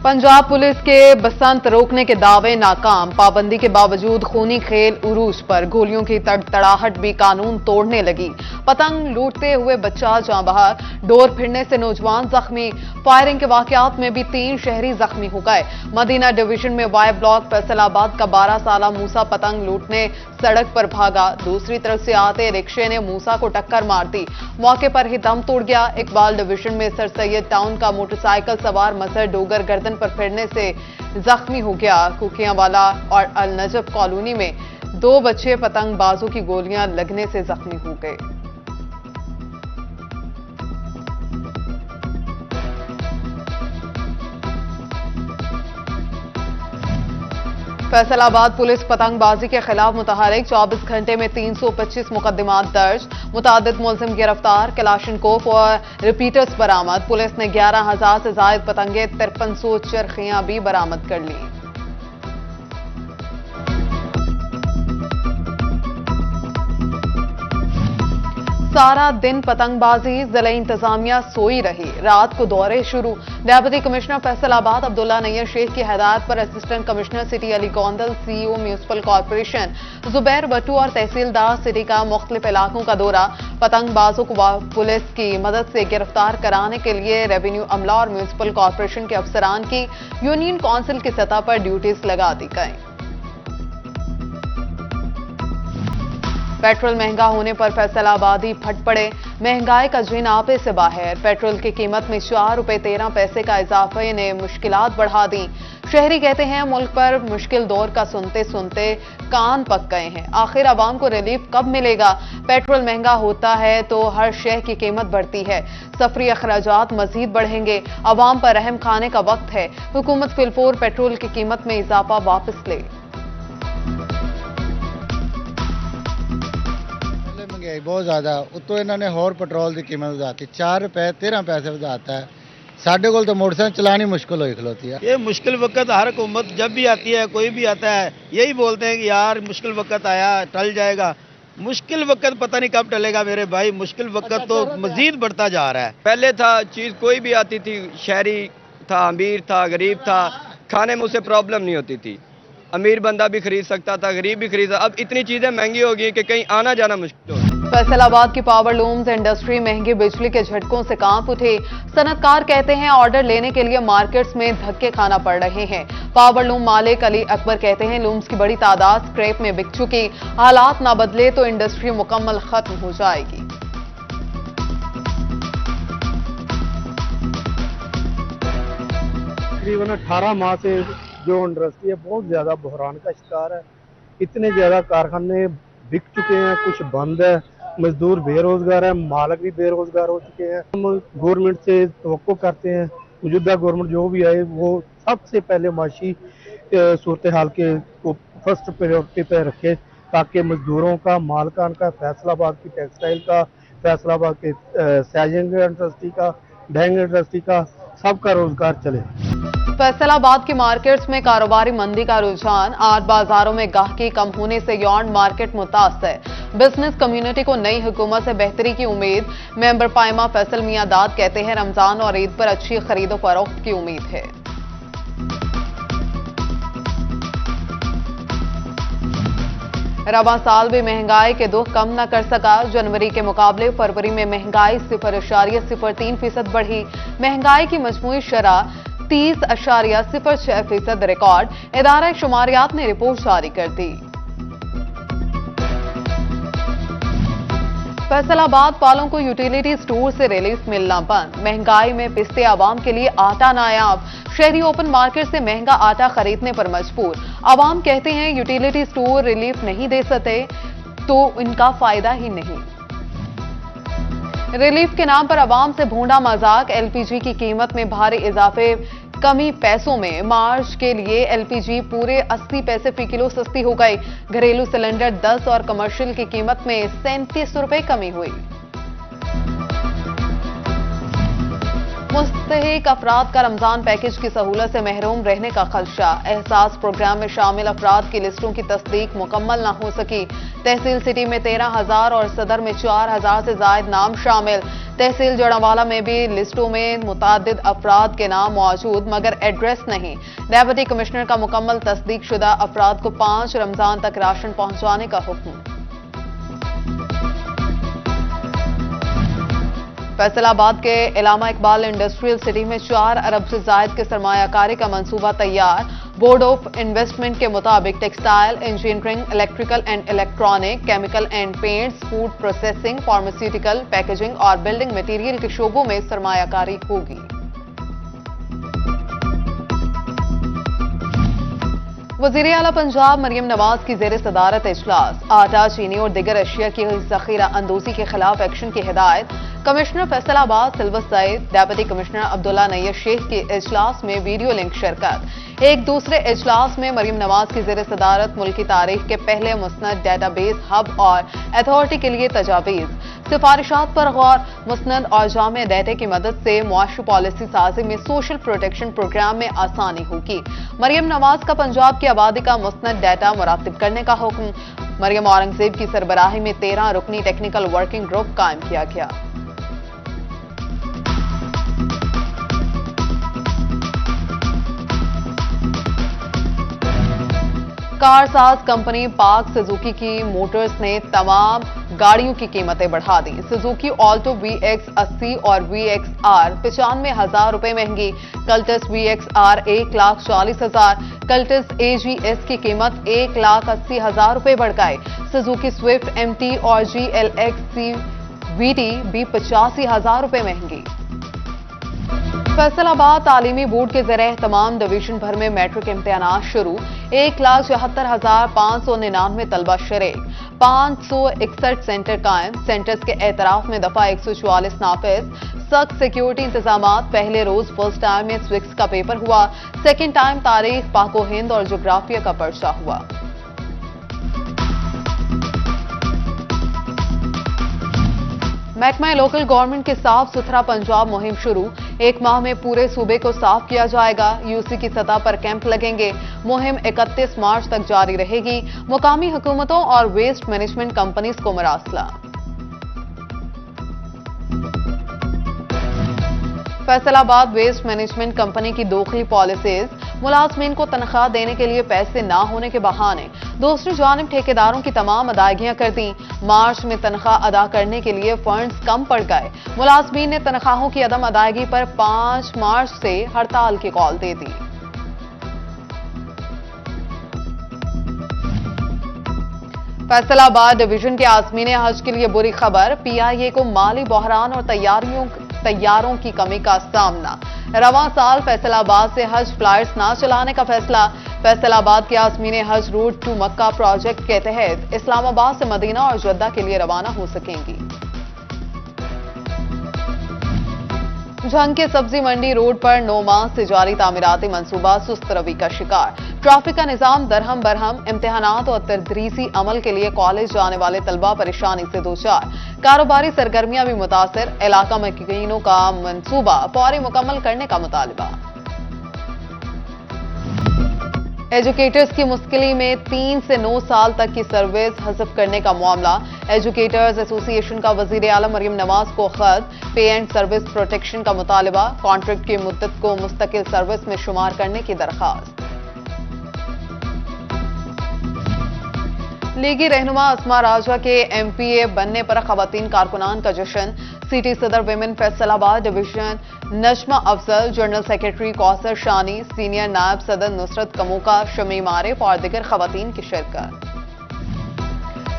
Punjab police के बसंत रोकने के दावे नाकाम। पाबंदी के बावजूद खूनी खेल उरूज पर। गोलियों की तड़तड़ाहट भी कानून तोड़ने लगी। पतंग लूटते हुए बच्चा जाँ बहार। डोर फिरने से नौजवान जख्मी। फायरिंग के वाकयात में भी 3 शहरी जख्मी हो गए। मदीना डिवीजन में वाई ब्लॉक फैसलाबाद का 12 साला मूसा पतंग लूटने सड़क पर भागा। दूसरी तरफ से आते रिक्शे ने मूसा को टक्कर मार दी। मौके पर ही दम तोड़ गया। इकबाल डिवीजन में सर सैयद टाउन का मोटरसाइकिल सवार मसर डोगर गर्दन पर फिरने से जख्मी हो गया। कुकियांवाला और अल नजब कॉलोनी में 2 बच्चे पतंगबाजों की गोलियां लगने से जख्मी हो गए। फैसलाबाद पुलिस पतंगबाजी के खिलाफ मुतहरिक। 24 घंटे में 325 मुकदमात दर्ज। मुतादिद मुलजिम गिरफ्तार। कलाशनकोफ और रिपीटर्स बरामद। पुलिस ने 11,000 से जायद पतंगे 5300 चरखियां भी बरामद कर ली। सारा दिन पतंगबाजी। जिला इंतजामिया सोई रही। रात को दौरे शुरू। डेप्यूटी कमिश्नर फैसलाबाद अब्दुल्ला नैयर शेख की हिदायत पर assistant commissioner city Ali Gondal, CEO municipal corporation Zubair Battu और तहसीलदार सिटी का मुख्तलिफ इलाकों का दौरा। पतंगबाजों को पुलिस की मदद से गिरफ्तार कराने के लिए रेवेन्यू अमला और म्यूनिसिपल कॉर्पोरेशन के अफसरान की यूनियन काउंसिल की सतह पर ड्यूटीज लगा दी गई। पेट्रोल महंगा होने पर फैसलाबादी फट पड़े। महंगाई का जिन आपे से बाहर। पेट्रोल की कीमत में 4 रुपए 13 पैसे का इजाफे ने मुश्किलात बढ़ा दी। शहरी कहते हैं मुल्क पर मुश्किल दौर का सुनते सुनते कान पक गए हैं। आखिर आवाम को रिलीफ कब मिलेगा? पेट्रोल महंगा होता है तो हर शय की कीमत बढ़ती है। सफरी अखराजात मजीद बढ़ेंगे। आवाम पर रहम खाने का वक्त है। हुकूमत फिलफोर पेट्रोल की कीमत में इजाफा वापस ले। बहुत ज़्यादा उतो इन्होंने होर पेट्रोल की कीमत वधाती। 4 रुपए 13 पैसे वधाता है। साढ़े को तो मोटरसाइकिल चलानी मुश्किल हो खलोती है। ये मुश्किल वक्त हर हुकूमत जब भी आती है, कोई भी आता है, यही बोलते हैं कि यार मुश्किल वक्त आया, टल जाएगा। मुश्किल वक्त पता नहीं कब टलेगा मेरे भाई। मुश्किल वक्त तो मजीद बढ़ता जा रहा है। पहले था चीज़ कोई भी आती थी, शहरी था, अमीर था, गरीब था, खाने में उसे प्रॉब्लम नहीं होती थी। अमीर बंदा भी खरीद सकता था, गरीब भी खरीद। अब इतनी चीज़ें महंगी हो गई कि कहीं आना जाना मुश्किल हो। फैसलाबाद की पावर लूम्स इंडस्ट्री महंगी बिजली के झटकों से कांप उठी। सनतकार कहते हैं ऑर्डर लेने के लिए मार्केट्स में धक्के खाना पड़ रहे हैं। पावर लूम मालिक अली अकबर कहते हैं लूम्स की बड़ी तादाद स्क्रैप में बिक चुकी। हालात ना बदले तो इंडस्ट्री मुकम्मल खत्म हो जाएगी। तकरीबन 18 माह से जो इंडस्ट्री है बहुत ज्यादा बहरान का शिकार है। इतने ज्यादा कारखाने बिक चुके हैं, कुछ बंद है, मजदूर बेरोजगार है, मालिक भी बेरोजगार हो चुके हैं। हम गवर्नमेंट से तवक्को करते हैं मौजूदा गवर्नमेंट जो भी आए वो सबसे पहले माशी सूरत हाल के को फर्स्ट प्रायोरिटी पे रखे ताकि मजदूरों का, मालकान का, फैसलाबाद की टेक्सटाइल का, फैसलाबाद के सैजिंग इंडस्ट्री का, डेंग इंडस्ट्री का, सबका रोजगार चले। फैसलाबाद की मार्केट्स में कारोबारी मंदी का रुझान। आर्ट बाजारों में गाहकी कम होने से यौन मार्केट मुतासर। बिजनेस कम्युनिटी को नई हुकूमत से बेहतरी की उम्मीद। मेंबर पायमा फैसल मियां दाद कहते हैं रमजान और ईद पर अच्छी खरीदो फरोख्त की उम्मीद है। रवां साल भी महंगाई के दुख कम न कर सका। जनवरी के मुकाबले फरवरी में महंगाई 0.03% बढ़ी। महंगाई की मजमूई शरह 30.06% रिकॉर्ड। इदारा शुमारियात ने रिपोर्ट जारी कर दी। फैसलाबाद वालों को यूटिलिटी स्टोर से रिलीफ मिलना बंद। महंगाई में पिसते आवाम के लिए आटा नायाब। शहरी ओपन मार्केट से महंगा आटा खरीदने पर मजबूर। आवाम कहते हैं यूटिलिटी स्टोर रिलीफ नहीं दे सकते तो इनका फायदा ही नहीं। रिलीफ के नाम पर आवाम से भोंडा मजाक। एलपीजी की कीमत में भारी इजाफे, कमी पैसों में। मार्च के लिए एलपीजी पूरे 80 पैसे फी किलो सस्ती हो गई। घरेलू सिलेंडर 10 और कमर्शियल की कीमत में 37 रुपए कमी हुई। मुस्तहिक अफराद का रमजान पैकेज की सहूलत से महरूम रहने का खदशा। एहसास प्रोग्राम में शामिल अफराद की लिस्टों की तस्दीक मुकम्मल न हो सकी। तहसील सिटी में 13,000 और सदर में 4,000 से जायद नाम शामिल। तहसील जड़ावाला में भी लिस्टों में मुतादिद अफराद के नाम मौजूद मगर एड्रेस नहीं। डेप्यूटी कमिश्नर का मुकम्मल तस्दीक शुदा अफराद को 5 रमजान तक राशन पहुंचाने का हुक्म। फैसलाबाद के इलामा इकबाल इंडस्ट्रियल सिटी में 4 अरब से जायद के सरमायाकारी का मंसूबा तैयार। बोर्ड ऑफ इन्वेस्टमेंट के मुताबिक textile, engineering, electrical and electronic, chemical and paints, food processing, pharmaceutical, packaging और बिल्डिंग मटेरियल के शोबों में सरमायाकारी होगी। वज़ीर आला पंजाब मरियम नवाज की ज़ेर सदारत इजलास। आटा, चीनी और दिगर अशिया की ज़ख़ीरा अंदोज़ी के खिलाफ एक्शन की हिदायत। कमिश्नर फैसलाबाद सिल्वर सईद, डेप्यूटी कमिश्नर अब्दुल्ला नैयर शेख के इजलास में वीडियो लिंक शिरकत। एक दूसरे इजलास में मरियम नवाज की ज़ेर सदारत मुल्क की तारीख के पहले मुस्नद डेटाबेस हब और अथॉरिटी के लिए तजावीज़। सिफारिशात पर गौर। मुस्नद और जामे डेटा की मदद से मुआशी पॉलिसी साजी में सोशल प्रोटेक्शन प्रोग्राम में आसानी होगी। मरियम नवाज का पंजाब की आबादी का मुस्नद डेटा मुरातिब करने का हुक्म। मरियम औरंगजेब की सरबराही में 13 रुकनी टेक्निकल वर्किंग ग्रुप कायम किया गया। कारसाज कंपनी पाक सुजुकी की मोटर्स ने तमाम गाड़ियों की कीमतें बढ़ा दी। सुजुकी ऑल्टो VX 80 और VX R 95,000 रुपए महंगी। Cultus VX R 1,40,000। Cultus AGS की कीमत 1,80,000 रुपए बढ़ गए। सुजुकी स्विफ्ट MT और GLX CVT भी 85,000 रुपए महंगी। फैसलाबाद तालीमी बोर्ड के ज़रिए तमाम डिवीजन भर में मैट्रिक इम्तिहानात शुरू। 1,74,599 तलबा शरीक। 561 सेंटर कायम। सेंटर्स के एतराफ में दफा 144 नाफिज। सख्त सिक्योरिटी इंतजामात। पहले रोज फर्स्ट टाइम में स्विक्स का पेपर हुआ। सेकेंड टाइम तारीख, पाको हिंद और जोग्राफिया का पर्चा हुआ। महकमा लोकल गवर्नमेंट के साफ सुथरा पंजाब मुहिम शुरू। 1 माह में पूरे सूबे को साफ किया जाएगा। यूसी की सतह पर कैंप लगेंगे। मुहिम 31 मार्च तक जारी रहेगी। मुकामी हुकूमतों और वेस्ट मैनेजमेंट कंपनीज को मरासला। फैसलाबाद वेस्ट मैनेजमेंट कंपनी की दोखली पॉलिसीज। मुलाजमीन को तनख्वाह देने के लिए पैसे ना होने के बहाने। दूसरी जानिब ठेकेदारों की तमाम अदायगियां कर दी। मार्च में तनख्वाह अदा करने के लिए फंड्स कम पड़ गए। मुलाजमीन ने तनख्वाहों की अदम अदायगी पर 5 मार्च से हड़ताल की कॉल दे दी। फैसलाबाद डिवीजन के आज़मीन हज के लिए बुरी खबर। PIA को माली बहरान और तैयारों की कमी का सामना। रवां साल फैसलाबाद से हज फ्लाइट्स ना चलाने का फैसला। फैसलाबाद के आज़मीन हज रूट टू मक्का प्रोजेक्ट के तहत इस्लामाबाद से मदीना और जद्दा के लिए रवाना हो सकेंगी। झंग के सब्जी मंडी रोड पर 9 माह से जारी तामीराती मंसूबा सुस्त रवी का शिकार। ट्रैफिक का निजाम दरहम बरहम। इम्तिहानात और तदरीसी अमल के लिए कॉलेज जाने वाले तलबा परेशानी से दोचार। कारोबारी सरगर्मियां भी मुतासर। इलाका मकीनों का मंसूबा फौरी मुकम्मल करने का मुतालबा। एजुकेटर्स की मुश्किली में 3 से 9 साल तक की सर्विस हज़फ करने का मामला। एजुकेटर्स एसोसिएशन का वज़ीर आला मरियम नवाज को खत। पे एंड सर्विस प्रोटेक्शन का मुतालबा। कॉन्ट्रैक्ट की मुद्दत को मुस्तकिल सर्विस में शुमार करने की दरखास्त। लीगी रहनुमा अस्मा राजा के MPA बनने पर खवातीन कारकुनान का जश्न। सिटी सदर women Faisalabad division Najma Afzal, general secretary Kausar Shani, senior नायब सदर नुसरत कमोका, शमीम आरिफ और दिगर खवातीन की शिरकत।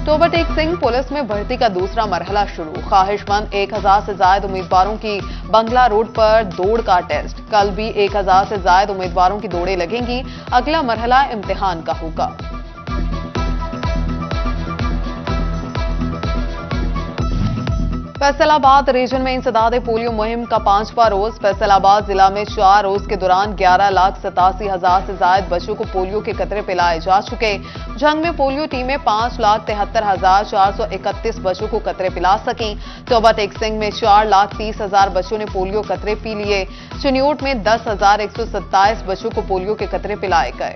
टोबरटेक सिंह पुलिस में भर्ती का दूसरा मरहला शुरू। ख्वाहिशमंद 1000 से ज्यादा उम्मीदवारों की बंगला रोड पर दौड़ का टेस्ट। कल भी 1000 से ज्यादा उम्मीदवारों की दौड़ें लगेंगी। अगला मरहला इम्तिहान का होगा। फैसलाबाद रीजन में इंसदाद पोलियो मुहिम का 5वां रोज। फैसलाबाद जिला में 4 रोज के दौरान 11,87,000 से ज्यादा बच्चों को पोलियो के कतरे पिलाए जा चुके। जंग में पोलियो टीमें 5,73,431 बच्चों को कतरे पिला सकी। चौबा टेक सिंह में 4,30,000 बच्चों ने पोलियो कतरे पी लिए। चिन्योट में 10,127 बच्चों को पोलियो के कतरे पिलाए गए।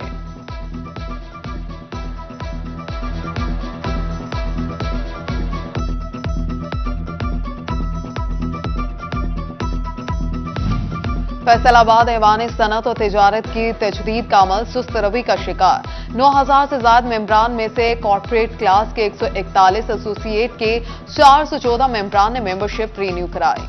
फैसलाबाद ऐवान सनत और तिजारत की तजदीद का अमल सुस्त रवि का शिकार। 9,000 से ज्यादा मेंबरान में से कॉर्पोरेट क्लास के 141, एसोसिएट के 414 मेंबरान ने मेंबरशिप रिन्यू कराई।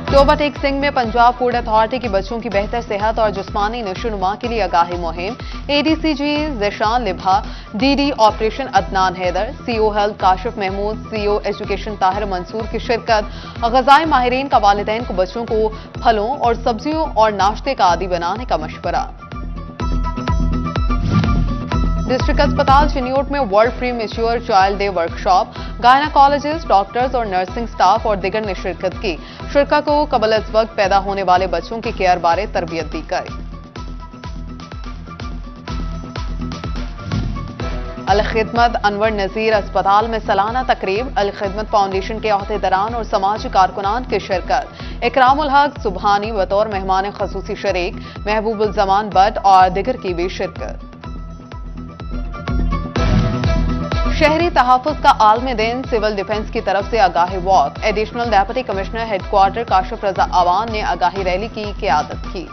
चौबा टेक सिंह में पंजाब फूड अथॉरिटी की बच्चों की बेहतर सेहत और जिस्मानी नशोनुमा के लिए आगाही मुहिम। ADCG Zeeshan Libha, DD operation Adnan Haider, CO health Kashif Mahmood, CO education Tahir Mansoor की शिरकत। ग़ज़ाई माहिरीन का वालिदैन को बच्चों को फलों और सब्जियों और नाश्ते का आदी बनाने का मशवरा। डिस्ट्रिक्ट अस्पताल चिन्योट में world pre mature child day workshop. Gynaecologist, doctors और नर्सिंग स्टाफ और दिगर ने शिरकत की। शुरका को कबल अज वक्त पैदा होने वाले बच्चों की केयर बारे तरबियत दी गई। अल खिदमत अनवर नजीर अस्पताल में सालाना तकरीब। अल खिदमत फाउंडेशन के अहदेदारान और समाजी कारकुनान की शिरकत। इकरामुल हक सुबहानी बतौर मेहमान खसूसी शरीक, महबूबुल जमान बट और दिगर की भी शिरकत। शहरी तहफ़्फ़ुज़ का आलमी दिन। सिविल डिफेंस की तरफ से आगाही walk. Additional deputy commissioner headquarter Kashif Raza Awan ने आगाही रैली की क़ियादत की।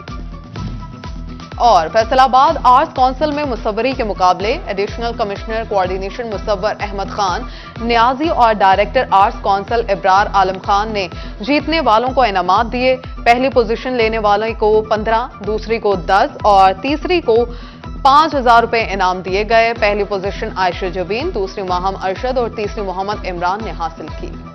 और फैसलाबाद आर्ट्स काउंसिल में मुसव्वरी के मुकाबले। Additional commissioner coordination Musawwar Ahmed Khan Niazi और director arts council Ibrar Alam Khan ने जीतने वालों को इनामात दिए। पहली पोजीशन लेने वाले को 15, दूसरी को 10 और तीसरी को 5,000 रुपए इनाम दिए गए। पहली पोजीशन आयशा जबीन, दूसरी माहम अरशद और तीसरी मोहम्मद इमरान ने हासिल की।